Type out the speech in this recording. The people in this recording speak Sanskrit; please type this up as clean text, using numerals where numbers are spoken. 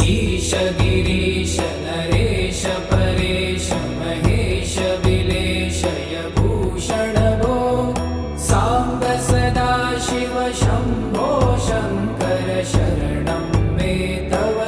ईश गिरीश नरेश परेश महेश विलेशय भूषण भो साम्ब सदा शिव शम्भो शङ्कर शरणं मे तव